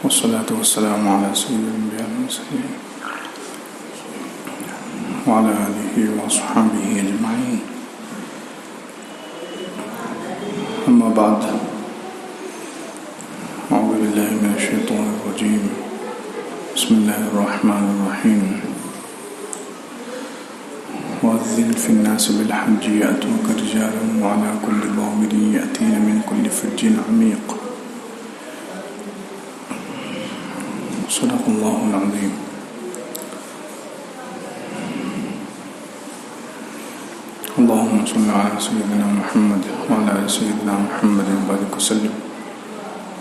والصلاة والسلام على سيد الأنبياء والمرسلين وعلى آله وأصحابه أجمعين. أما بعد، أعوذ بالله من الشيطان الرجيم. بسم الله الرحمن الرحيم. وأذن في الناس بالحج يأتوك رجالا وعلى كل ضامر يأتين من كل فج عميق. صدق الله العظيم. اللهم صل على سيدنا محمد وعلى آل سيدنا محمد وبارك وسلم.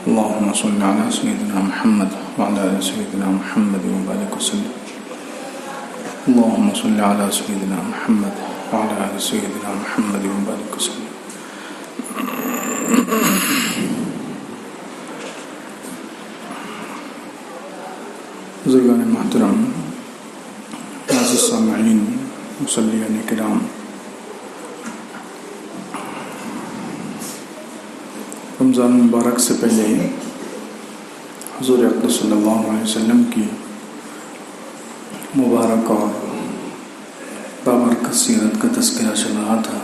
اللهم صل على سيدنا محمد وعلى آل سيدنا محمد وبارك وسلم. اللهم صل على سيدنا محمد وعلى آل سيدنا محمد وبارك وسلم. بزرگان محترم، معزز سامعین، مصلیان کرام، رمضان مبارک سے پہلے حضور اقدس صلی اللہ علیہ وسلم کی مبارک اور بابرکت سیرت کا تذکرہ چل رہا تھا.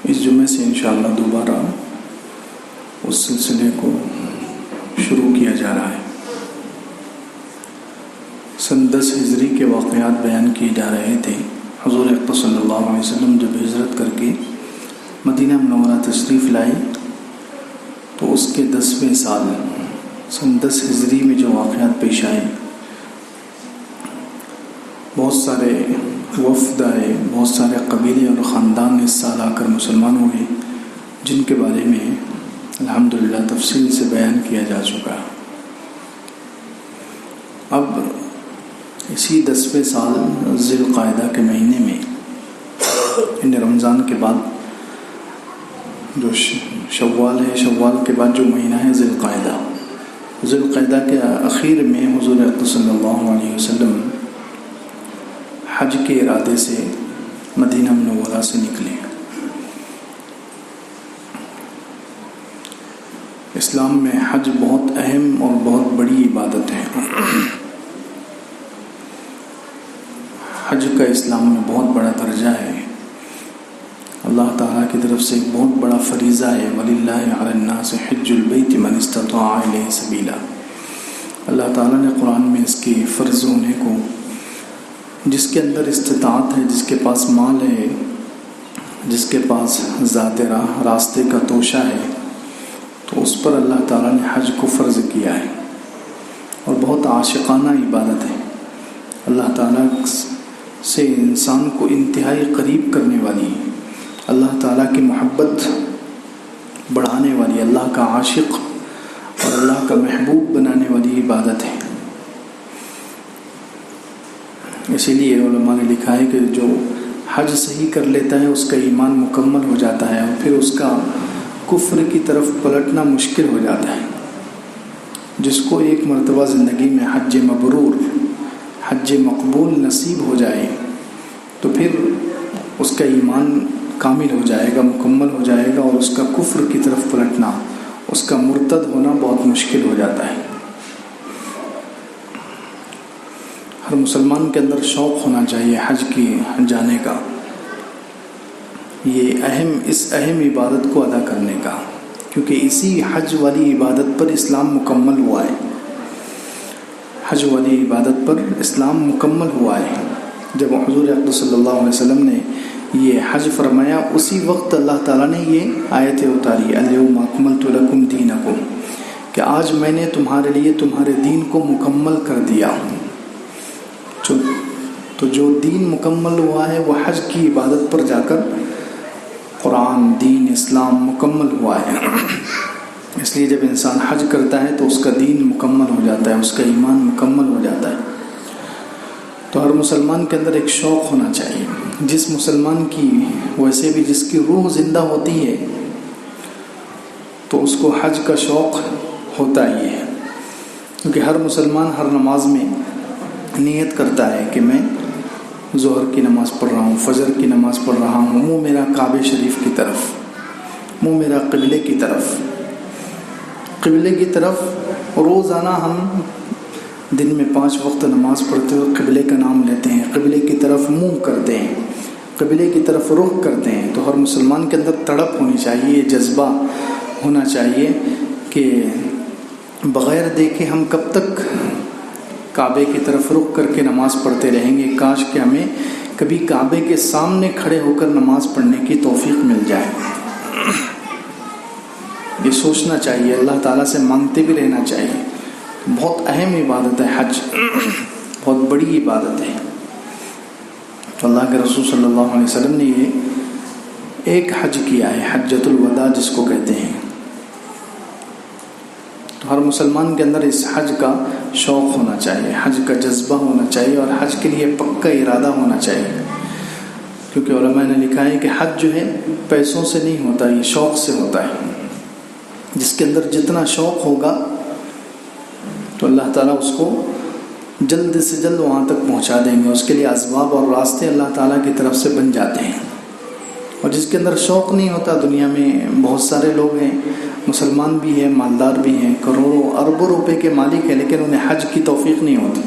اس جمعے سے انشاءاللہ دوبارہ اس سلسلے کو شروع کیا جا رہا ہے. سن 10 ہجری کے واقعات بیان کیے جا رہے تھے. حضور اقدس صلی اللہ علیہ وسلم جب ہجرت کر کے مدینہ منورہ تشریف لائے تو اس کے 10ویں سال سن 10 ہجری میں جو واقعات پیش آئے، بہت سارے وفد آئے، بہت سارے قبیلے اور خاندان اس سال آ کر مسلمان ہوئے، جن کے بارے میں الحمدللہ تفصیل سے بیان کیا جا چکا. اب اسی 10ویں سال ذی القعدہ کے مہینے میں، یعنی رمضان کے بعد جو شوال ہے، شوال کے بعد جو مہینہ ہے ذی القعدہ، ذی القعدہ کے اخیر میں حضور اقدس صلی اللہ علیہ وسلم حج کے ارادے سے مدینہ منورہ سے نکلے. اسلام میں حج بہت اہم اور بہت بڑی عبادت ہے. حج کا اسلام میں بہت بڑا درجہ ہے. اللہ تعالیٰ کی طرف سے ایک بہت بڑا فریضہ ہے، وَلِلَّهِ عَلَى النَّاسِ حِجُّ الْبَيْتِ مَنِ اسْتَطَاعَ إِلَيْهِ سَبِيلًا. اللہ تعالیٰ نے قرآن میں اس کی فرض ہونے کو، جس کے اندر استطاعت ہے، جس کے پاس مال ہے، جس کے پاس ذات راہ، راستے کا توشہ ہے، تو اس پر اللہ تعالیٰ نے حج کو فرض کیا ہے. اور بہت عاشقانہ عبادت ہے. اللہ تعالیٰ سے انسان کو انتہائی قریب کرنے والی، اللہ تعالیٰ کی محبت بڑھانے والی، اللہ کا عاشق اور اللہ کا محبوب بنانے والی عبادت ہے. اسی لیے علماء نے لکھا ہے کہ جو حج صحیح کر لیتا ہے اس کا ایمان مکمل ہو جاتا ہے، اور پھر اس کا کفر کی طرف پلٹنا مشکل ہو جاتا ہے. جس کو ایک مرتبہ زندگی میں حج مبرور، حج مقبول نصیب ہو جائے تو پھر اس کا ایمان کامل ہو جائے گا، مکمل ہو جائے گا، اور اس کا کفر کی طرف پلٹنا، اس کا مرتد ہونا بہت مشکل ہو جاتا ہے. ہر مسلمان کے اندر شوق ہونا چاہیے حج کی جانے کا، اس اہم عبادت کو ادا کرنے کا، کیونکہ اسی حج والی عبادت پر اسلام مکمل ہوا ہے. حج والی عبادت پر اسلام مکمل ہوا ہے. جب حضور اقدس صلی اللہ علیہ وسلم نے یہ حج فرمایا، اسی وقت اللہ تعالیٰ نے یہ آیتیں اتاری، الیوم اکملت لکم دینکم، کہ آج میں نے تمہارے لیے تمہارے دین کو مکمل کر دیا. تو جو دین مکمل ہوا ہے وہ حج کی عبادت پر جا کر قرآن، دین، اسلام مکمل ہوا ہے. اس لیے جب انسان حج کرتا ہے تو اس کا دین مکمل ہو جاتا ہے، اس کا ایمان مکمل ہو جاتا ہے. تو ہر مسلمان کے اندر ایک شوق ہونا چاہیے. جس مسلمان کی، ویسے بھی جس کی روح زندہ ہوتی ہے تو اس کو حج کا شوق ہوتا ہی ہے. کیونکہ ہر مسلمان ہر نماز میں نیت کرتا ہے کہ میں ظہر کی نماز پڑھ رہا ہوں، فجر کی نماز پڑھ رہا ہوں، منہ میرا کعبہ شریف کی طرف، منہ میرا قبلے کی طرف، قبلے کی طرف۔ روزانہ ہم دن میں 5 وقت نماز پڑھتے ہوئے قبلے کا نام لیتے ہیں، قبلے کی طرف منہ کرتے ہیں، قبلے کی طرف رخ کرتے ہیں۔ تو ہر مسلمان کے اندر تڑپ ہونی چاہیے، جذبہ ہونا چاہیے کہ بغیر دیکھے ہم کب تک کعبے کی طرف رخ کر کے نماز پڑھتے رہیں گے۔ کاش کہ ہمیں کبھی کعبے کے سامنے کھڑے ہو کر نماز پڑھنے کی توفیق مل جائے۔ یہ سوچنا چاہیے، اللہ تعالیٰ سے مانگتے بھی رہنا چاہیے۔ بہت اہم عبادت ہے حج، بہت بڑی عبادت ہے۔ تو اللہ کے رسول صلی اللہ علیہ وسلم نے یہ ایک حج کیا ہے، حجۃ الوداع جس کو کہتے ہیں۔ تو ہر مسلمان کے اندر اس حج کا شوق ہونا چاہیے، حج کا جذبہ ہونا چاہیے، اور حج کے لیے پکا ارادہ ہونا چاہیے، کیونکہ علماء نے لکھا ہے کہ حج جو ہے پیسوں سے نہیں ہوتا، یہ شوق سے ہوتا ہے۔ جس کے اندر جتنا شوق ہوگا تو اللہ تعالیٰ اس کو جلد سے جلد وہاں تک پہنچا دیں گے۔ اس کے لیے اسباب اور راستے اللہ تعالیٰ کی طرف سے بن جاتے ہیں۔ اور جس کے اندر شوق نہیں ہوتا، دنیا میں بہت سارے لوگ ہیں، مسلمان بھی ہیں، مالدار بھی ہیں، کروڑوں اربوں روپے کے مالک ہیں، لیکن انہیں حج کی توفیق نہیں ہوتی،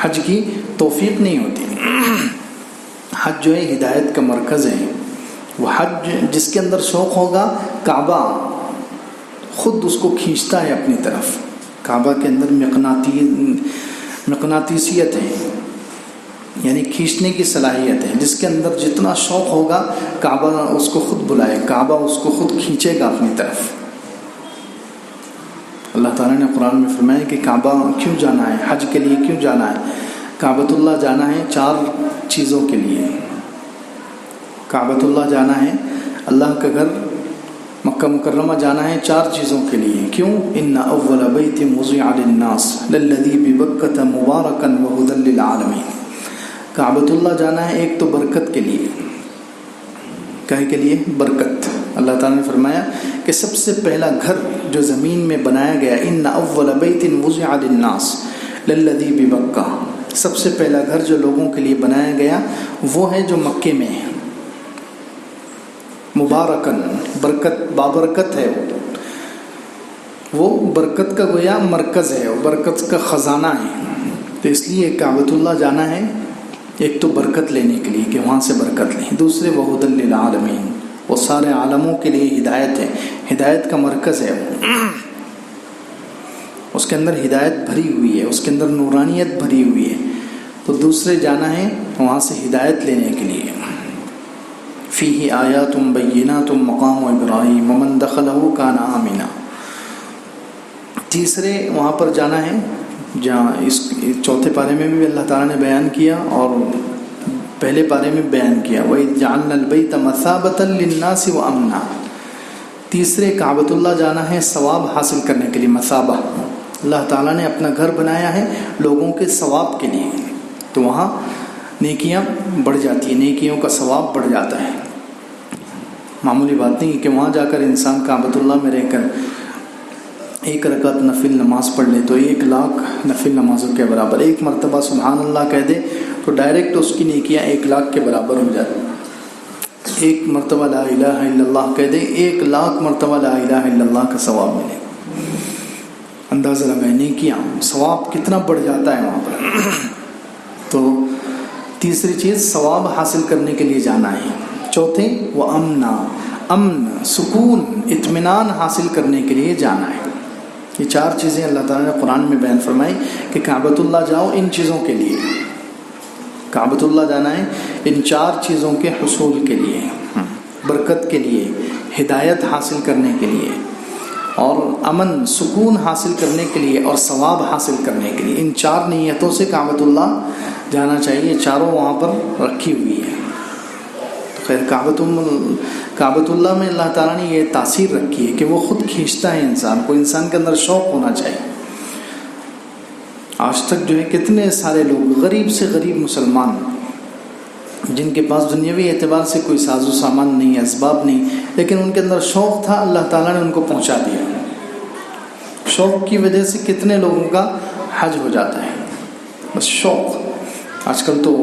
حج کی توفیق نہیں ہوتی۔ حج جو ہے ہدایت کا مرکز ہے۔ وہ حج جس کے اندر شوق ہوگا، کعبہ خود اس کو کھینچتا ہے اپنی طرف۔ کعبہ کے اندر مقناطیسیت ہے، یعنی کھینچنے کی صلاحیت ہے۔ جس کے اندر جتنا شوق ہوگا، کعبہ اس کو خود بلائے، کعبہ اس کو خود کھینچے گا اپنی طرف۔ اللہ تعالیٰ نے قرآن میں فرمایا کہ کعبہ کیوں جانا ہے، حج کے لیے کیوں جانا ہے۔ کعبۃ اللہ جانا ہے 4 چیزوں کے لیے۔ کعبۃ اللہ جانا ہے، اللہ کا گھر مکہ مکرمہ جانا ہے 4 چیزوں کے لیے۔ کیوں؟ ان اول بیت وضع للناس للذی ببکۃ مبارکا وہدی للعالمین۔ کعبۃ اللہ جانا ہے ایک تو برکت کے لیے۔ کہے کے لیے؟ برکت۔ اللہ تعالیٰ نے فرمایا کہ سب سے پہلا گھر جو زمین میں بنایا گیا، ان اول بیت وضع للناس للذی ببکہ، سب سے پہلا گھر جو لوگوں کے لیے بنایا گیا وہ ہے جو مکے میں ہے۔ مبارکن، برکت، بابرکت ہے، وہ برکت کا گویا مرکز ہے، وہ برکت کا خزانہ ہے۔ تو اس لیے کعبۃ اللہ جانا ہے ایک تو برکت لینے کے لیے کہ وہاں سے برکت لیں، دوسرے وہدی للعالمین، وہ سارے عالموں کے لیے ہدایت ہے، ہدایت کا مرکز ہے، اس کے اندر ہدایت بھری ہوئی ہے، اس کے اندر نورانیت بھری ہوئی ہے۔ تو دوسرے جانا ہے وہاں سے ہدایت لینے کے لیے۔ فیہ آیات بینات مقام ابراہیم ومن دخلہ کان آمنا۔ تیسرے وہاں پر جانا ہے جہاں اس 4 پارے میں بھی اللہ تعالیٰ نے بیان کیا اور پہلے پارے میں بیان کیا، وَإِذْ جَعَلْنَا الْبَيْتَ مَثَابَةً لِلنَّاسِ وَأَمْنًا۔ تیسرے کعبۃ اللہ جانا ہے ثواب حاصل کرنے کے لیے، مثابہ۔ اللہ تعالیٰ نے اپنا گھر بنایا ہے لوگوں کے ثواب کے لیے، تو وہاں نیکیاں بڑھ جاتی ہیں، نیکیوں کا ثواب بڑھ جاتا ہے۔ معمولی بات نہیں کہ وہاں جا کر انسان کعبۃ اللہ میں رہ کر 1 رکعت نفل نماز پڑھ لے تو 1,00,000 نفل نمازوں کے برابر، 1 مرتبہ سبحان اللہ کہہ دے تو ڈائریکٹ اس کی نیکیاں 1,00,000 کے برابر ہو جاتی۔ 1 مرتبہ لا الہ الا اللہ کہہ دے، 1,00,000 مرتبہ لا الہ الا اللہ کا ثواب ملے۔ اندازہ لگائیں نیکیاں، ثواب کتنا بڑھ جاتا ہے وہاں پر۔ تو تیسری چیز ثواب حاصل کرنے کے لیے جانا ہے۔ چوتھے وہ امن، سکون، اطمینان حاصل کرنے کے لیے جانا ہے۔ یہ 4 چیزیں اللہ تعالیٰ نے قرآن میں بیان فرمائی کہ کعبۃ اللہ جاؤ ان چیزوں کے لیے۔ کعبۃ اللہ جانا ہے ان 4 چیزوں کے حصول کے لیے، برکت کے لیے، ہدایت حاصل کرنے کے لیے، اور امن، سکون حاصل کرنے کے لیے، اور ثواب حاصل کرنے کے لیے۔ ان 4 نیتوں سے کعبۃ اللہ جانا چاہیے، چاروں وہاں پر رکھی ہوئی ہے۔ خیر کعبۃ اللہ میں اللہ تعالیٰ نے یہ تاثیر رکھی ہے کہ وہ خود کھینچتا ہے انسان کو، انسان کے اندر شوق ہونا چاہیے۔ آج تک جو ہے کتنے سارے لوگ، غریب سے غریب مسلمان، جن کے پاس دنیاوی اعتبار سے کوئی ساز و سامان نہیں، اسباب نہیں، لیکن ان کے اندر شوق تھا، اللہ تعالیٰ نے ان کو پہنچا دیا۔ شوق کی وجہ سے کتنے لوگوں کا حج ہو جاتا ہے، بس شوق۔ آج کل تو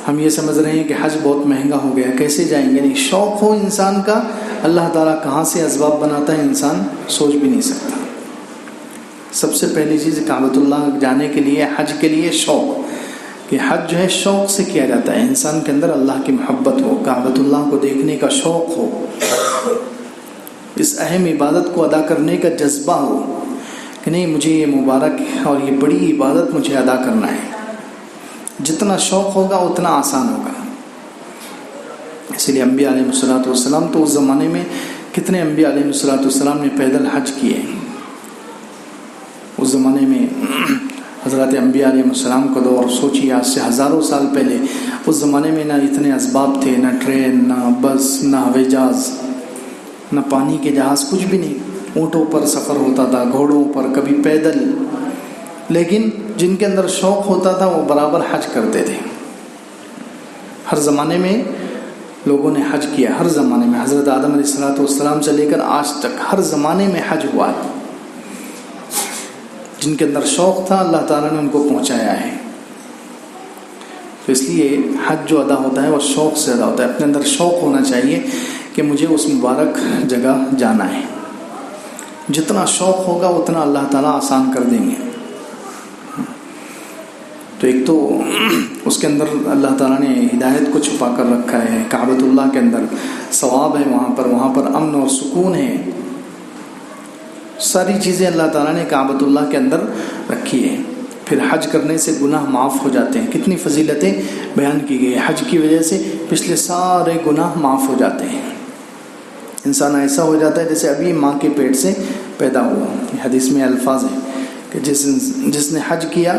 ہم یہ سمجھ رہے ہیں کہ حج بہت مہنگا ہو گیا، کیسے جائیں گے؟ نہیں، شوق ہو انسان کا، اللہ تعالیٰ کہاں سے اسباب بناتا ہے انسان سوچ بھی نہیں سکتا۔ سب سے پہلی چیز کعبۃ اللہ جانے کے لیے، حج کے لیے شوق، کہ حج جو ہے شوق سے کیا جاتا ہے، انسان کے اندر اللہ کی محبت ہو، کعبۃ اللہ کو دیکھنے کا شوق ہو، اس اہم عبادت کو ادا کرنے کا جذبہ ہو کہ نہیں مجھے یہ مبارک اور یہ بڑی عبادت مجھے ادا کرنا ہے۔ جتنا شوق ہوگا اتنا آسان ہوگا۔ اسی لیے انبیاء علیہ الصلوۃ والسلام تو اس زمانے میں کتنے انبیاء علیہ الصلوۃ والسلام نے پیدل حج کیے۔ اس زمانے میں حضرات انبیاء علیہ السلام کا دور سوچیے، آج سے ہزاروں سال پہلے، اس زمانے میں نہ اتنے اسباب تھے، نہ ٹرین، نہ بس، نہ ہوائی جہاز، نہ پانی کے جہاز، کچھ بھی نہیں۔ اونٹوں پر سفر ہوتا تھا، گھوڑوں پر، کبھی پیدل، لیکن جن کے اندر شوق ہوتا تھا وہ برابر حج کرتے تھے۔ ہر زمانے میں لوگوں نے حج کیا، ہر زمانے میں، حضرت آدم علیہ السلام سے لے کر آج تک ہر زمانے میں حج ہوا ہے۔ جن کے اندر شوق تھا اللہ تعالیٰ نے ان کو پہنچایا ہے۔ تو اس لیے حج جو ادا ہوتا ہے وہ شوق سے ادا ہوتا ہے۔ اپنے اندر شوق ہونا چاہیے کہ مجھے اس مبارک جگہ جانا ہے۔ جتنا شوق ہوگا اتنا اللہ تعالیٰ آسان کر دیں گے۔ تو ایک تو اس کے اندر اللہ تعالیٰ نے ہدایت کو چھپا کر رکھا ہے، کعبۃ اللہ کے اندر ثواب ہے، وہاں پر امن اور سکون ہے، ساری چیزیں اللہ تعالیٰ نے کعبۃ اللہ کے اندر رکھی ہے۔ پھر حج کرنے سے گناہ معاف ہو جاتے ہیں، کتنی فضیلتیں بیان کی گئی ہیں۔ حج کی وجہ سے پچھلے سارے گناہ معاف ہو جاتے ہیں۔ انسان ایسا ہو جاتا ہے جیسے ابھی ماں کے پیٹ سے پیدا ہوا۔ یہ حدیث میں الفاظ ہیں کہ جس نے حج کیا،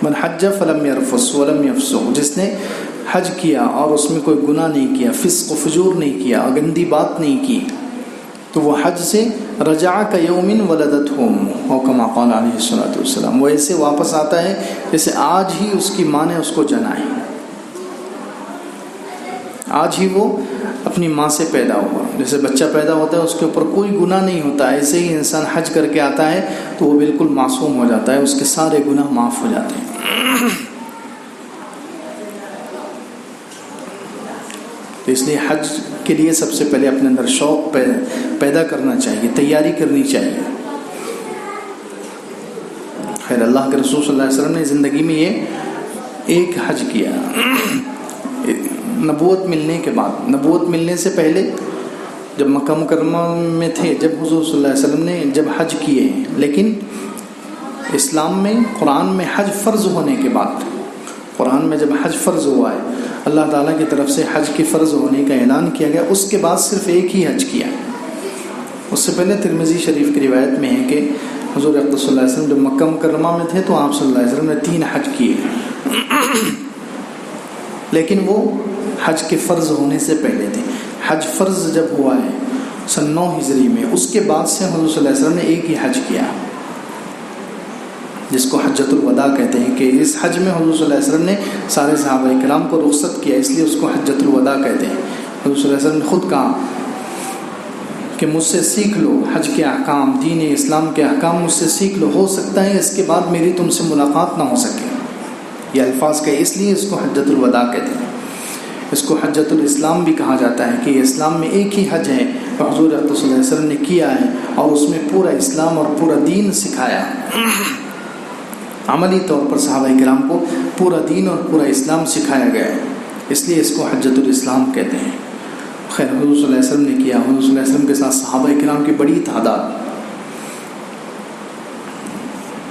من حج فلم یرفث ولم یفسق، جس نے حج کیا اور اس میں کوئی گناہ نہیں کیا، فسق و فجور نہیں کیا، گندی بات نہیں کی، تو وہ حج سے رجع کیوم ولدتہ امہ، او کما قال علیہ الصلوۃ والسلام، وہ ایسے واپس آتا ہے جیسے آج ہی اس کی ماں نے اس کو جنا ہے، آج ہی وہ اپنی ماں سے پیدا ہوا۔ جیسے بچہ پیدا ہوتا ہے اس کے اوپر کوئی گناہ نہیں ہوتا، ایسے ہی انسان حج کر کے آتا ہے تو وہ بالکل معصوم ہو جاتا ہے، اس کے سارے گناہ معاف ہو جاتے ہیں۔ تو اس لیے حج کے لیے سب سے پہلے اپنے اندر شوق پیدا کرنا چاہیے، تیاری کرنی چاہیے۔ خیر، اللہ کے رسول صلی اللہ علیہ وسلم نے زندگی میں یہ ایک حج کیا، نبوت ملنے کے بعد۔ نبوت ملنے سے پہلے جب مکہ مکرمہ میں تھے، جب حضور صلی اللہ علیہ وسلم نے جب حج کیے ہیں، لیکن اسلام میں قرآن میں حج فرض ہونے کے بعد، قرآن میں جب حج فرض ہوا ہے، اللہ تعالیٰ کی طرف سے حج کے فرض ہونے کا اعلان کیا گیا، اس کے بعد صرف ایک ہی حج کیا۔ اس سے پہلے ترمذی شریف کی روایت میں ہے کہ حضور اقدس صلی اللہ علیہ وسلم جب مکہ مکرمہ میں تھے تو آپ صلی اللہ علیہ وسلم نے 3 حج کیے، لیکن وہ حج کے فرض ہونے سے پہلے تھے۔ حج فرض جب ہوا ہے سن 9 ہجری میں، اس کے بعد سے حضور صلی اللہ علیہ وسلم نے ایک ہی حج کیا، جس کو حجۃ الوداع کہتے ہیں، کہ اس حج میں حضور صلی اللہ علیہ وسلم نے سارے صحابہ کرام کو رخصت کیا، اس لیے اس کو حجۃ الوداع کہتے ہیں۔ حضور صلی اللہ علیہ وسلم نے خود کہا کہ مجھ سے سیکھ لو حج کے احکام، دین اسلام کے احکام مجھ سے سیکھ لو، ہو سکتا ہے اس کے بعد میری تم سے ملاقات نہ ہو سکے۔ یہ الفاظ کہ اس لیے اس کو حجۃ الوداع کہتے ہیں۔ اس کو حجۃ الاسلام بھی کہا جاتا ہے کہ اسلام میں ایک ہی حج ہے اور حضور صلی اللہ علیہ وسلم نے کیا ہے، اور اس میں پورا اسلام اور پورا دین سکھایا، عملی طور پر صحابہ کرام کو پورا دین اور پورا اسلام سکھایا گیا ہے، اس لیے اس کو حجۃ الاسلام کہتے ہیں۔ خیر، حضور صلی اللہ علیہ وسلم نے کیا، حضور صلی اللہ علیہ وسلم کے ساتھ صحابہ کرام کی بڑی تعداد۔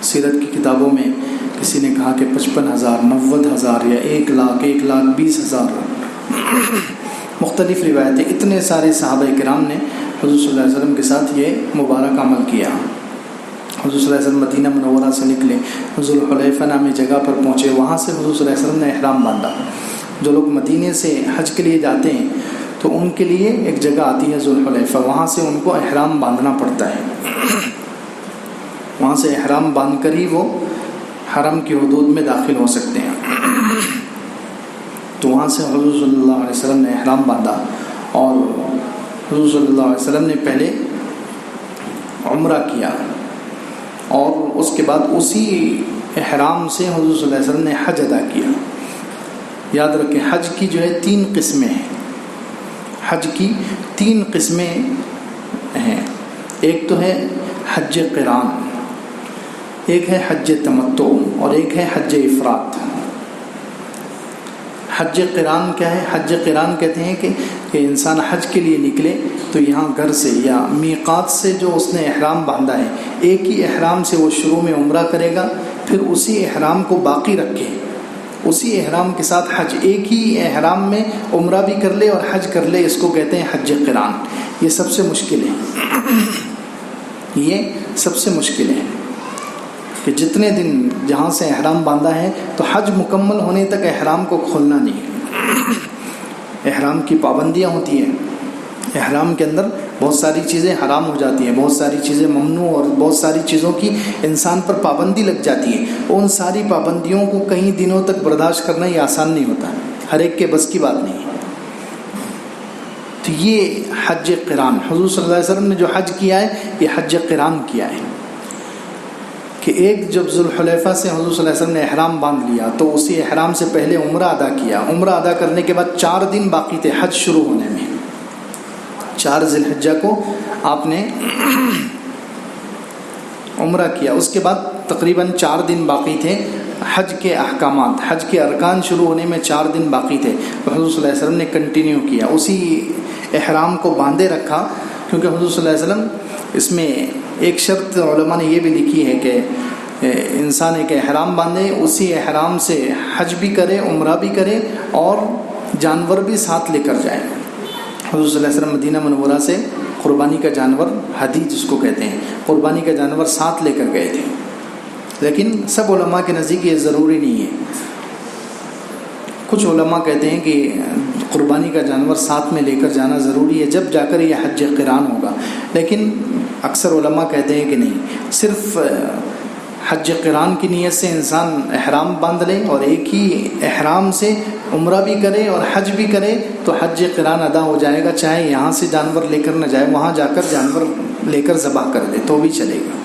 سیرت کی کتابوں میں کسی نے کہا کہ 55,000، 90,000 یا 1,00,000، 1,20,000، مختلف روایتیں، اتنے سارے صحابہ کرام نے حضور صلی اللہ علیہ وسلم کے ساتھ یہ مبارک عمل کیا۔ حضور صلی اللہ علیہ وسلم مدینہ منورہ سے نکلے، ذوالحلیفہ نامی جگہ پر پہنچے، وہاں سے حضور صلی اللہ علیہ وسلم نے احرام باندھا۔ جو لوگ مدینے سے حج کے لیے جاتے ہیں تو ان کے لیے ایک جگہ آتی ہے ذوالحلیفہ، وہاں سے ان کو احرام باندھنا پڑتا ہے، وہاں سے احرام باندھ کر ہی وہ حرم کی حدود میں داخل ہو سکتے ہیں۔ تو وہاں سے حضور صلی اللہ علیہ وسلم نے احرام باندھا، اور حضور صلی اللہ علیہ وسلم نے پہلے عمرہ کیا، اور اس کے بعد اسی احرام سے حضور صلی اللہ علیہ وسلم نے حج ادا کیا۔ یاد رکھیں حج کی جو ہے 3 قسمیں ہیں. حج کی 3 قسمیں ہیں. ایک تو ہے حج قران، ایک ہے حج تمتع، اور ایک ہے حج افراد. حج قران کیا ہے؟ حج قران کہتے ہیں کہ انسان حج کے لیے نکلے تو یہاں گھر سے یا میقات سے جو اس نے احرام باندھا ہے، ایک ہی احرام سے وہ شروع میں عمرہ کرے گا، پھر اسی احرام کو باقی رکھے، اسی احرام کے ساتھ حج، ایک ہی احرام میں عمرہ بھی کر لے اور حج کر لے. اس کو کہتے ہیں حج قران. یہ سب سے مشکل ہے، یہ سب سے مشکل ہے کہ جتنے دن جہاں سے احرام باندھا ہے تو حج مکمل ہونے تک احرام کو کھولنا نہیں ہے. احرام کی پابندیاں ہوتی ہیں. احرام کے اندر بہت ساری چیزیں حرام ہو جاتی ہیں، بہت ساری چیزیں ممنوع، اور بہت ساری چیزوں کی انسان پر پابندی لگ جاتی ہے. ان ساری پابندیوں کو کئی دنوں تک برداشت کرنا یہ آسان نہیں ہوتا، ہر ایک کے بس کی بات نہیں ہے. تو یہ حج قران، حضور صلی اللہ علیہ وسلم نے جو حج کیا ہے یہ حج قران کیا ہے کہ ایک جب ذوالحلیفہ سے حضور صلی اللہ علیہ وسلم نے احرام باندھ لیا تو اسی احرام سے پہلے عمرہ ادا کیا. عمرہ ادا کرنے کے بعد 4 دن باقی تھے حج شروع ہونے میں. 4 ذی الحجہ کو آپ نے عمرہ کیا. اس کے بعد تقریباً 4 دن باقی تھے. حج کے احکامات، حج کے ارکان شروع ہونے میں 4 دن باقی تھے. تو حضور صلی اللہ علیہ وسلم نے کنٹینیو کیا، اسی احرام کو باندھے رکھا، کیونکہ حضور صلی اللہ علیہ وسلم اس میں ایک شرط علماء نے یہ بھی لکھی ہے کہ انسان ایک احرام باندھے، اسی احرام سے حج بھی کرے، عمرہ بھی کرے، اور جانور بھی ساتھ لے کر جائے. حضور صلی اللہ علیہ وسلم مدینہ منورہ سے قربانی کا جانور، ہدی جس کو کہتے ہیں، قربانی کا جانور ساتھ لے کر گئے تھے. لیکن سب علماء کے نزدیک یہ ضروری نہیں ہے. کچھ علماء کہتے ہیں کہ قربانی کا جانور ساتھ میں لے کر جانا ضروری ہے، جب جا کر یہ حج قران ہوگا. لیکن اکثر علماء کہتے ہیں کہ نہیں، صرف حج قران کی نیت سے انسان احرام باندھ لے اور ایک ہی احرام سے عمرہ بھی کرے اور حج بھی کرے تو حج قران ادا ہو جائے گا. چاہے یہاں سے جانور لے کر نہ جائے، وہاں جا کر جانور لے کر ذبح کر دے تو بھی چلے گا.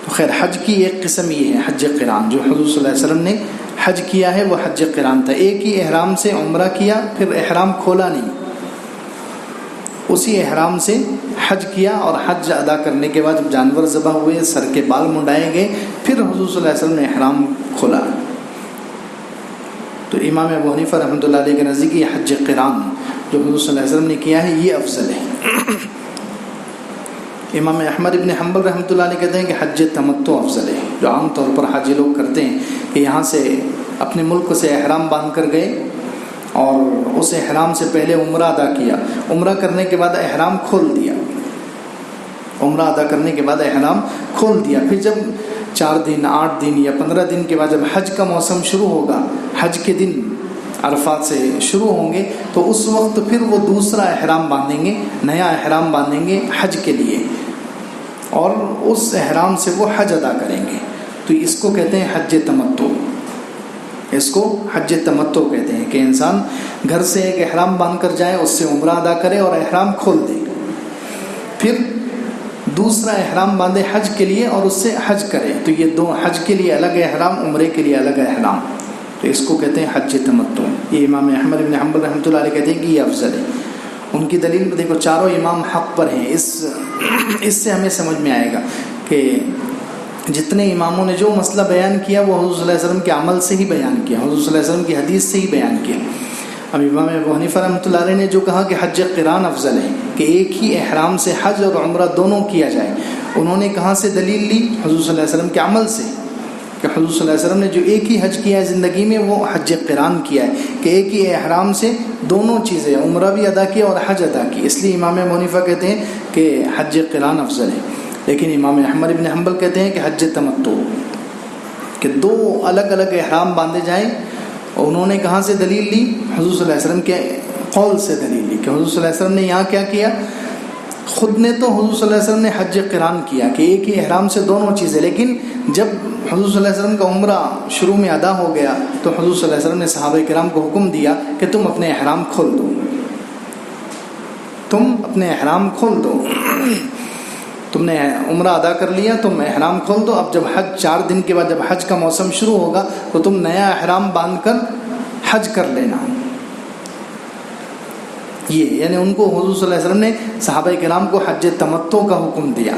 تو خیر، حج کی ایک قسم یہ ہے حج قران. جو حضور صلی اللہ علیہ وسلم نے حج کیا ہے وہ حج قران تھا. ایک ہی احرام سے عمرہ کیا، پھر احرام کھولا نہیں، اسی احرام سے حج کیا، اور حج ادا کرنے کے بعد جب جانور ذبح ہوئے، سر کے بال منڈائے گئے، پھر حضور صلی اللہ علیہ وسلم نے احرام کھولا. تو امام ابو حنیفہ رحمۃ اللہ علیہ کے نزدیک یہ حج قران جو حضور صلی اللہ علیہ وسلم نے کیا ہے یہ افضل ہے. امام احمد ابن حنبل رحمۃ اللہ علیہ کہتے ہیں کہ حج تمتع افضل ہے، جو عام طور پر حاجی لوگ کرتے ہیں کہ یہاں سے اپنے ملک سے احرام باندھ کر گئے اور اس احرام سے پہلے عمرہ ادا کیا، عمرہ کرنے کے بعد احرام کھول دیا، عمرہ ادا کرنے کے بعد احرام کھول دیا. پھر جب 4 دن 8 دن یا 15 دن کے بعد جب حج کا موسم شروع ہوگا، حج کے دن عرفات سے شروع ہوں گے، تو اس وقت پھر وہ دوسرا احرام باندھیں گے، نیا احرام باندھیں گے حج کے لیے، اور اس احرام سے وہ حج ادا کریں گے. تو اس کو کہتے ہیں حج تمتع. اس کو حج تمتع کہتے ہیں کہ انسان گھر سے ایک احرام باندھ کر جائے، اس سے عمرہ ادا کرے اور احرام کھول دے، پھر دوسرا احرام باندھے حج کے لیے اور اس سے حج کرے. تو یہ 2، حج کے لیے الگ احرام، عمرے کے لیے الگ احرام. تو اس کو کہتے ہیں حج تمتع. یہ امام احمد بن حنبل رحمۃ اللہ علیہ کہتے ہیں کہ یہ افضل ہے. ان کی دلیل دیکھو، چاروں امام حق پر ہیں. اس سے ہمیں سمجھ میں آئے گا کہ جتنے اماموں نے جو مسئلہ بیان کیا وہ حضور صلی اللہ علیہ وسلم کے عمل سے ہی بیان کیا، حضور صلی اللہ علیہ وسلم کی حدیث سے ہی بیان کیا. اب امام ابو حنیفہ رحمۃ اللہ علیہ نے جو کہا کہ حج قران افضل ہے، کہ ایک ہی احرام سے حج اور عمرہ دونوں کیا جائے، انہوں نے کہاں سے دلیل لی؟ حضور صلی اللہ علیہ وسلم کے عمل سے، کہ حضور صلی اللہ علیہ وسلم نے جو ایک ہی حج کیا ہے زندگی میں وہ حج قران کیا ہے، کہ ایک ہی احرام سے دونوں چیزیں، عمرہ بھی ادا کیا اور حج ادا کی. اس لیے امام ابو حنیفہ کہتے ہیں کہ حج قران افضل ہے. لیکن امام احمد بن حنبل کہتے ہیں کہ حج تمتع، کہ 2 الگ الگ احرام باندھے جائیں. اور انہوں نے کہاں سے دلیل لی؟ حضور صلی اللہ علیہ وسلم کے قول سے دلیل لی، کہ حضور صلی اللہ علیہ وسلم نے یہاں کیا کیا؟ خود نے تو حضور صلی اللہ علیہ وسلم نے حج قران کیا کہ ایک ہی احرام سے دونوں چیزیں، لیکن جب حضور صلی اللہ علیہ وسلم کا عمرہ شروع میں ادا ہو گیا تو حضور صلی اللہ علیہ وسلم نے صحابہ کرام کو حکم دیا کہ تم اپنے احرام کھول دو، تم اپنے احرام کھول دو، تم نے عمرہ ادا کر لیا، تم احرام کھول دو. اب جب حج 4 دن کے بعد جب حج کا موسم شروع ہوگا تو تم نیا احرام باندھ کر حج کر لینا. یہ یعنی ان کو حضور صلی اللہ علیہ وسلم نے صحابہ کرام کو حج تمتع کا حکم دیا.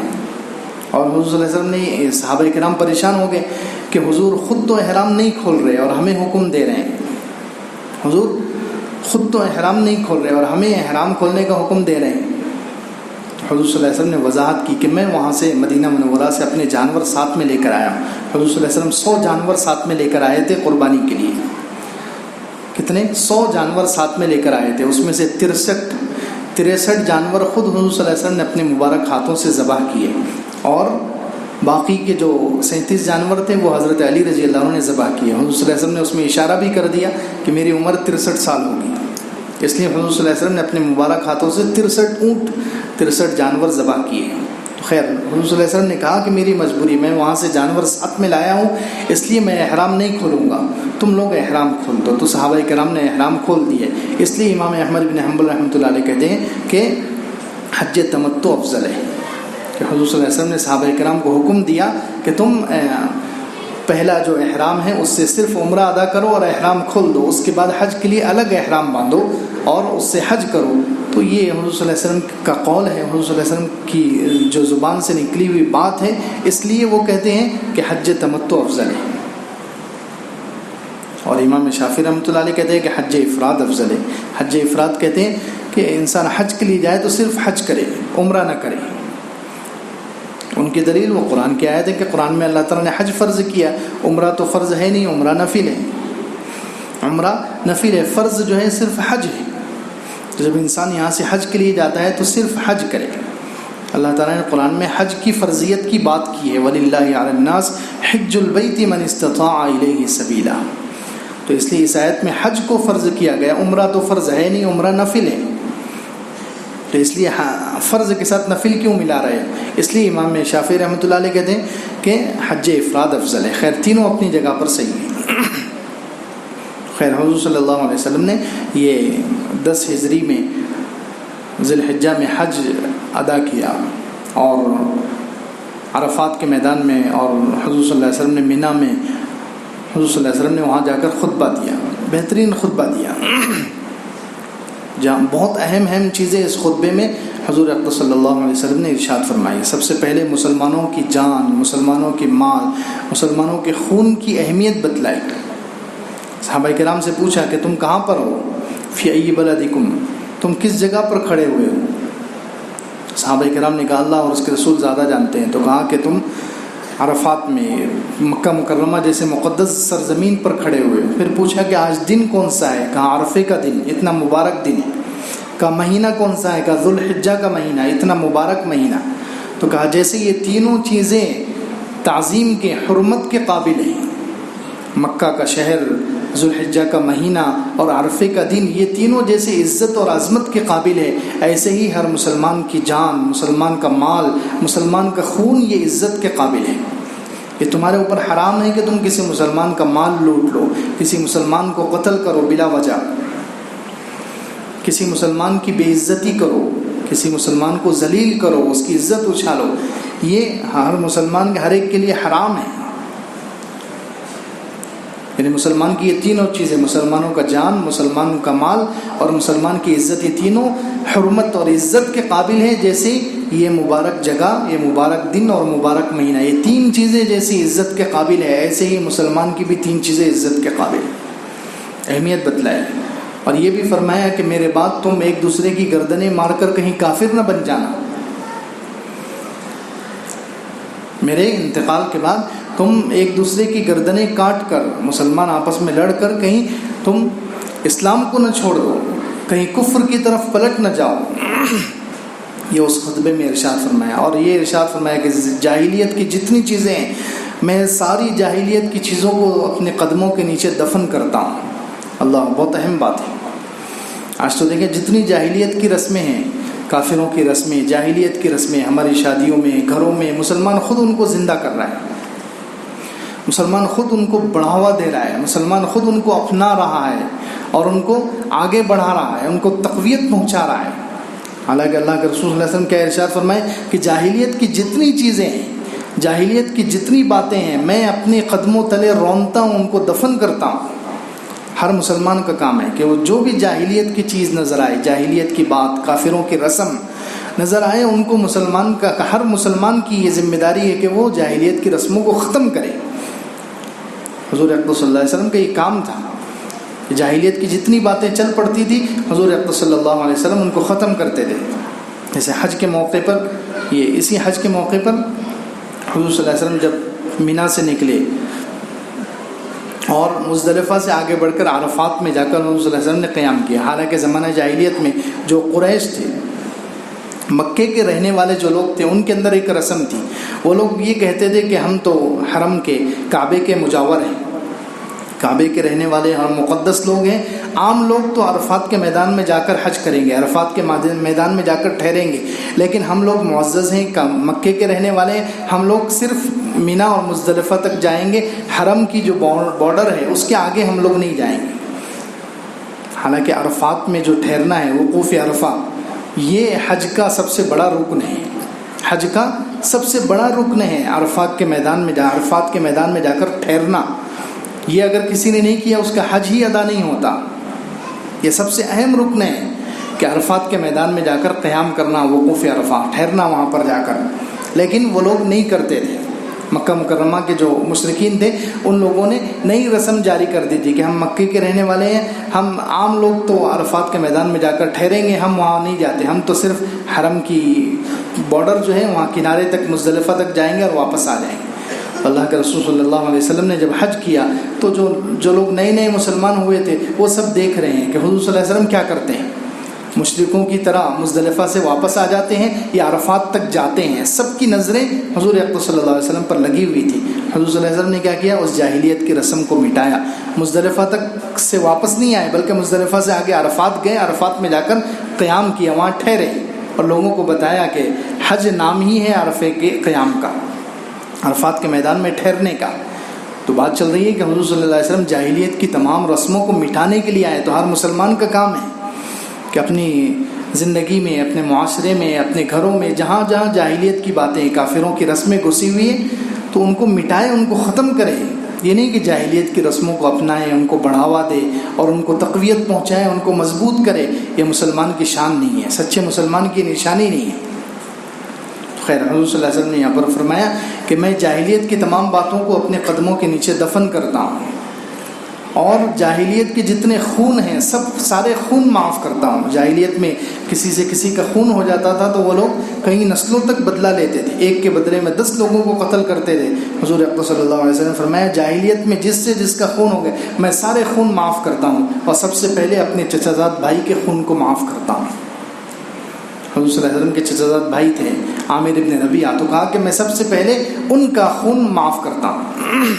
اور حضور صلی اللہ علیہ وسلم نے صحابہ کرام پریشان ہو گئے کہ حضور خود تو احرام نہیں کھول رہے اور ہمیں حکم دے رہے ہیں. حضور خود تو احرام نہیں کھول رہے اور ہمیں احرام کھولنے کا حکم دے رہے ہیں. حضور صلی اللہ علیہ وسلم نے وضاحت کی کہ میں وہاں سے مدینہ منورہ سے اپنے جانور ساتھ میں لے کر آیا ہوں. حضور صلی اللہ علیہ وسلم 100 جانور ساتھ میں لے کر آئے تھے قربانی کے لیے. کتنے؟ 100 جانور ساتھ میں لے کر آئے تھے. اس میں سے 63 جانور خود حضور صلی اللہ علیہ وسلم نے اپنے مبارک ہاتھوں سے ذبح کیے اور باقی کے جو 37 جانور تھے وہ حضرت علی رضی اللہ عنہ نے ذبح کیے. حضور صلی اللہ علیہ وسلم نے اس میں اشارہ بھی کر دیا کہ میری عمر 63 سال ہوگی. اس لیے حضور صلی اللہ علیہ وسلم نے اپنے مبارک ہاتھوں سے 63 اونٹ 63 جانور ذبح کیے. خیر حضور صلی اللہ علیہ وسلم نے کہا کہ میری مجبوری، میں وہاں سے جانور ساتھ میں لایا ہوں اس لیے میں احرام نہیں کھولوں گا، تم لوگ احرام کھول دو. تو صحابہ کرام نے احرام کھول دیے. اس لیے امام احمد بن حنبل رحمۃ اللہ علیہ کہتے ہیں کہ حج تمتع افضل ہے. کہ حضور صلی اللہ علیہ وسلم نے صحابہ کرام کو حکم دیا کہ تم پہلا جو احرام ہے اس سے صرف عمرہ ادا کرو اور احرام کھول دو، اس کے بعد حج کے لیے الگ احرام باندھو اور اس سے حج کرو. تو یہ حضور صلی اللہ علیہ وسلم کا قول ہے، حضور صلی اللہ علیہ وسلم کی جو زبان سے نکلی ہوئی بات ہے، اس لیے وہ کہتے ہیں کہ حج تمتع افضل ہے. اور امام شافعی رحمۃ اللہ علیہ کہتے ہیں کہ حج افراد افضل ہے. حج افراد کہتے ہیں کہ انسان حج کے لیے جائے تو صرف حج کرے، عمرہ نہ کرے. ان کی دلیل وہ قرآن کی آیت ہے کہ قرآن میں اللہ تعالیٰ نے حج فرض کیا، عمرہ تو فرض ہے نہیں، عمرہ نفل ہے. عمرہ نفل ہے، فرض جو ہے صرف حج ہے. تو جب انسان یہاں سے حج کے لیے جاتا ہے تو صرف حج کرے. اللہ تعالیٰ نے قرآن میں حج کی فرضیت کی بات کی ہے، وَلِلَّهِ عَلَى النَّاسِ حِجُّ الْبَيْتِ مَنِ اسْتَطَاعَ إِلَيْهِ سَبِيلًا. تو اس لیے اس آیت میں حج کو فرض کیا گیا، عمرہ تو فرض ہے نہیں، عمرہ نفل ہے. تو اس لیے فرض کے ساتھ نفل کیوں ملا رہے ہیں؟ اس لیے امام شافعی رحمۃ اللہ علیہ کہتے ہیں کہ حج افراد افضل ہے. خیر تینوں اپنی جگہ پر صحیح ہیں. خیر حضور صلی اللہ علیہ وسلم نے یہ 10 ہجری میں ذی الحجہ میں حج ادا کیا اور عرفات کے میدان میں، اور حضور صلی اللہ علیہ وسلم نے مینا میں حضور صلی اللہ علیہ وسلم نے وہاں جا کر خطبہ دیا، بہترین خطبہ دیا، جہاں بہت اہم چیزیں اس خطبے میں حضور اقدس صلی اللہ علیہ وسلم نے ارشاد فرمائی. سب سے پہلے مسلمانوں کی جان، مسلمانوں کے مال، مسلمانوں کے خون کی اہمیت بتلائی. صحابہ کرام سے پوچھا کہ تم کہاں پر ہو؟ فی ای بلدکم، تم کس جگہ پر کھڑے ہوئے ہو؟ صحابہ کرام نے کہا اللہ اور اس کے رسول زیادہ جانتے ہیں. تو کہا کہ تم عرفات میں، مکہ مکرمہ جیسے مقدس سرزمین پر کھڑے ہوئے. پھر پوچھا کہ آج دن کون سا ہے؟ کہا عرفے کا دن، اتنا مبارک دن ہے. کہا مہینہ کون سا ہے؟ کہا ذو الحجہ کا مہینہ، اتنا مبارک مہینہ. تو کہا جیسے یہ تینوں چیزیں تعظیم کے، حرمت کے قابل ہیں، مکہ کا شہر، ذو الحجہ کا مہینہ اور عرفے کا دن، یہ تینوں جیسے عزت اور عظمت کے قابل ہے، ایسے ہی ہر مسلمان کی جان، مسلمان کا مال، مسلمان کا خون یہ عزت کے قابل ہے. یہ تمہارے اوپر حرام ہے کہ تم کسی مسلمان کا مال لوٹ لو، کسی مسلمان کو قتل کرو بلا وجہ، کسی مسلمان کی بے عزتی کرو، کسی مسلمان کو ذلیل کرو، اس کی عزت اچھالو. یہ ہر مسلمان کے، ہر ایک کے لیے حرام ہے. یعنی مسلمان کی یہ تینوں چیزیں، مسلمانوں کا جان، مسلمانوں کا مال اور مسلمان کی عزت، یہ تینوں حرمت اور عزت کے قابل ہیں. جیسے یہ مبارک جگہ، یہ مبارک دن اور مبارک مہینہ، یہ تین چیزیں جیسی عزت کے قابل ہے، ایسے ہی مسلمان کی بھی تین چیزیں عزت کے قابل. اہمیت بتلائے. اور یہ بھی فرمایا کہ میرے بعد تم ایک دوسرے کی گردنیں مار کر کہیں کافر نہ بن جانا. میرے انتقال کے بعد تم ایک دوسرے کی گردنیں کاٹ کر، مسلمان آپس میں لڑ کر کہیں تم اسلام کو نہ چھوڑ دو، کہیں کفر کی طرف پلٹ نہ جاؤ. یہ اس خطبے میں ارشاد فرمایا. اور یہ ارشاد فرمایا کہ جاہلیت کی جتنی چیزیں ہیں، میں ساری جاہلیت کی چیزوں کو اپنے قدموں کے نیچے دفن کرتا ہوں. اللہ، بہت اہم بات ہے. آج تو دیکھیں جتنی جاہلیت کی رسمیں ہیں، کافروں کی رسمیں، جاہلیت کی رسمیں ہماری شادیوں میں، گھروں میں، مسلمان خود ان کو زندہ کر رہا ہے، مسلمان خود ان کو بڑھاوا دے رہا ہے، مسلمان خود ان کو اپنا رہا ہے اور ان کو آگے بڑھا رہا ہے، ان کو تقویت پہنچا رہا ہے. حالانکہ اللہ کے رسول صلی اللہ علیہ وسلم کا ارشاد فرمائے کہ جاہلیت کی جتنی چیزیں ہیں، جاہلیت کی جتنی باتیں ہیں، میں اپنے قدموں تلے رونتا ہوں، ان کو دفن کرتا ہوں. ہر مسلمان کا کام ہے کہ وہ جو بھی جاہلیت کی چیز نظر آئے، جاہلیت کی بات، کافروں کی رسم نظر آئے، ان کو مسلمان کا، ہر مسلمان کی یہ ذمہ داری ہے کہ وہ جاہلیت کی رسموں کو ختم کرے۔ حضور اقدس صلی اللہ علیہ وسلم کا یہ کام تھا، جاہلیت کی جتنی باتیں چل پڑتی تھی حضور اقدس صلی اللہ علیہ وسلم ان کو ختم کرتے تھے۔ جیسے حج کے موقع پر، اسی حج کے موقع پر حضور صلی اللہ علیہ وسلم جب مینا سے نکلے اور مزدلفہ سے آگے بڑھ کر عرفات میں جا کر حضور صلی اللہ علیہ وسلم نے قیام کیا۔ حالانکہ زمانہ جاہلیت میں جو قریش تھے، مکے کے رہنے والے جو لوگ تھے، ان کے اندر ایک رسم تھی، وہ لوگ یہ کہتے تھے کہ ہم تو حرم کے، کعبے کے مجاور ہیں، کعبے کے رہنے والے اور مقدس لوگ ہیں، عام لوگ تو عرفات کے میدان میں جا کر حج کریں گے، عرفات کے میدان میں جا کر ٹھہریں گے، لیکن ہم لوگ معزز ہیں، مکے کے رہنے والے ہیں، ہم لوگ صرف مینا اور مزدلفہ تک جائیں گے، حرم کی جو بارڈر ہے اس کے آگے ہم لوگ نہیں جائیں گے۔ حالانکہ عرفات میں جو ٹھہرنا ہے، وقوف عرفہ، یہ حج کا سب سے بڑا رکن ہے، حج کا سب سے بڑا رکن ہے، عرفات کے میدان میں جا کر ٹھہرنا۔ یہ اگر کسی نے نہیں کیا اس کا حج ہی ادا نہیں ہوتا۔ یہ سب سے اہم رکن ہے کہ عرفات کے میدان میں جا کر قیام کرنا، وقوف عرفہ، ٹھہرنا وہاں پر جا کر، لیکن وہ لوگ نہیں کرتے تھے۔ مکہ مکرمہ کے جو مشرکین تھے ان لوگوں نے نئی رسم جاری کر دی تھی کہ ہم مکے کے رہنے والے ہیں، ہم عام لوگ تو عرفات کے میدان میں جا کر ٹھہریں گے، ہم وہاں نہیں جاتے، ہم تو صرف حرم کی بارڈر جو ہے وہاں کنارے تک، مزدلفہ تک جائیں گے اور واپس آ جائیں گے۔ اللہ کے رسول صلی اللہ علیہ وسلم نے جب حج کیا تو جو لوگ نئے مسلمان ہوئے تھے وہ سب دیکھ رہے ہیں کہ حضور صلی اللہ علیہ وسلم کیا کرتے ہیں، مشرکوں کی طرح مزدلفہ سے واپس آ جاتے ہیں یا عرفات تک جاتے ہیں۔ سب کی نظریں حضور اقدس صلی اللہ علیہ وسلم پر لگی ہوئی تھی۔ حضور صلی اللہ علیہ وسلم نے کیا کیا؟ اس جاہلیت کی رسم کو مٹایا، مزدلفہ تک سے واپس نہیں آئے بلکہ مزدلفہ سے آگے عرفات گئے، عرفات میں جا کر قیام کیا، وہاں ٹھہرے اور لوگوں کو بتایا کہ حج نام ہی ہے عرفے کے قیام کا، عرفات کے میدان میں ٹھہرنے کا۔ تو بات چل رہی ہے کہ حضور صلی اللہ علیہ وسلم جاہلیت کی تمام رسموں کو مٹانے کے لیے آئے۔ تو ہر مسلمان کا کام ہے کہ اپنی زندگی میں، اپنے معاشرے میں، اپنے گھروں میں جہاں جہاں جاہلیت کی باتیں، کافروں کی رسمیں گھسی ہوئی ہیں تو ان کو مٹائے، ان کو ختم کرے۔ یہ نہیں کہ جاہلیت کی رسموں کو اپنائے، ان کو بڑھاوا دے اور ان کو تقویت پہنچائے، ان کو مضبوط کرے۔ یہ مسلمان کی شان نہیں ہے، سچے مسلمان کی نشانی نہیں ہے۔ خیر، حضور صلی اللہ علیہ وسلم نے یہاں پر فرمایا کہ میں جاہلیت کی تمام باتوں کو اپنے قدموں کے نیچے دفن کرتا ہوں اور جاہلیت کے جتنے خون ہیں سارے خون معاف کرتا ہوں۔ جاہلیت میں کسی سے کسی کا خون ہو جاتا تھا تو وہ لوگ کئی نسلوں تک بدلہ لیتے تھے، ایک کے بدلے میں 10 لوگوں کو قتل کرتے تھے۔ حضور اقدس صلی اللہ علیہ وسلم نے فرمایا جاہلیت میں جس کا خون ہو گیا میں سارے خون معاف کرتا ہوں اور سب سے پہلے اپنے چچا زاد بھائی کے خون کو معاف کرتا ہوں۔ حضور صلی اللہ علیہ وسلم کے چچا زاد بھائی تھے عامر ابن ربیعہ، تو کہا کہ میں سب سے پہلے ان کا خون معاف کرتا ہوں۔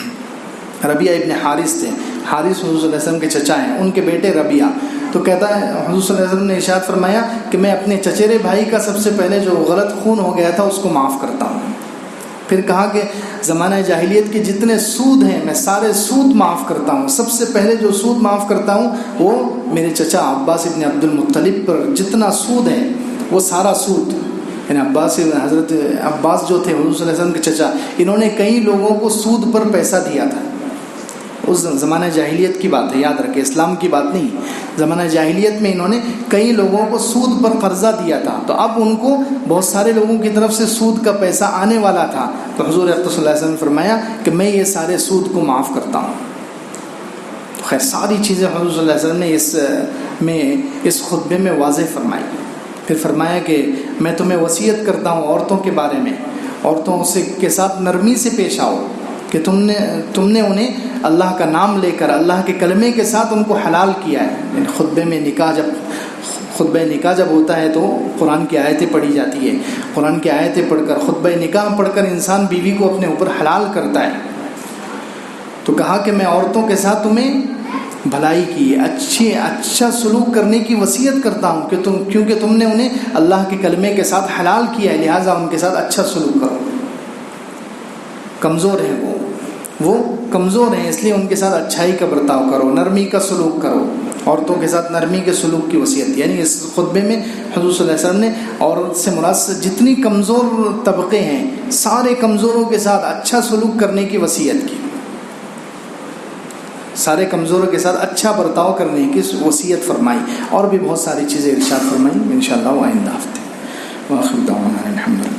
ربیعہ ابن حارث تھے، حارث حضور صلی اللہ علیہ وسلم کے چچا ہیں، ان کے بیٹے ربیعہ۔ تو کہتا ہے حضور صلی اللہ علیہ وسلم نے ارشاد فرمایا کہ میں اپنے چچیرے بھائی کا سب سے پہلے جو غلط خون ہو گیا تھا اس کو معاف کرتا ہوں۔ پھر کہا کہ زمانہ جاہلیت کے جتنے سود ہیں میں سارے سود معاف کرتا ہوں، سب سے پہلے جو سود معاف کرتا ہوں وہ میرے چچا عباس ابن عبد المطلب پر جتنا سود ہے وہ سارا سود، یعنی حضرت عباس جو تھے حضور صلی اللہ علیہ وسلم کے چچا، انہوں نے کئی لوگوں کو سود پر پیسہ دیا تھا۔ اس زمانہ جاہلیت کی بات ہے، یاد رکھے، اسلام کی بات نہیں۔ زمانہ جاہلیت میں انہوں نے کئی لوگوں کو سود پر قرضہ دیا تھا، تو اب ان کو بہت سارے لوگوں کی طرف سے سود کا پیسہ آنے والا تھا، تو حضور اقدس صلی اللہ علیہ وسلم نے فرمایا کہ میں یہ سارے سود کو معاف کرتا ہوں۔ خیر، ساری چیزیں حضور صلی اللہ علیہ وسلم نے اس خطبے میں واضح فرمائی۔ پھر فرمایا کہ میں تمہیں وصیت کرتا ہوں عورتوں کے بارے میں، عورتوں کے ساتھ نرمی سے پیش آؤ کہ تم نے انہیں اللہ کا نام لے کر، اللہ کے کلمے کے ساتھ ان کو حلال کیا ہے۔ یعنی خطبہ نکاح جب ہوتا ہے تو قرآن کی آیتیں پڑھی جاتی ہے، قرآن کی آیتیں پڑھ کر، خطبہ نکاح پڑھ کر انسان بیوی کو اپنے اوپر حلال کرتا ہے۔ تو کہا کہ میں عورتوں کے ساتھ تمہیں بھلائی کی، اچھا سلوک کرنے کی وصیت کرتا ہوں کہ کیونکہ تم نے انہیں اللہ کے کلمے کے ساتھ حلال کیا ہے، لہٰذا ان کے ساتھ اچھا سلوک کرو۔ کمزور ہیں وہ کمزور ہیں، اس لیے ان کے ساتھ اچھائی کا برتاؤ کرو، نرمی کا سلوک کرو، عورتوں کے ساتھ نرمی کے سلوک کی وصیت۔ یعنی اس خطبے میں حضور صلی اللہ علیہ وسلم نے عورت سے مراد جتنی کمزور طبقے ہیں سارے کمزوروں کے ساتھ اچھا سلوک کرنے کی وصیت کی، سارے کمزوروں کے ساتھ اچھا برتاؤ کرنے کی وصیت فرمائی، اور بھی بہت ساری چیزیں ارشاد فرمائی، انشاءاللہ وہ آئندہ ہفتے۔ وآخر دعوانا الحمد للہ۔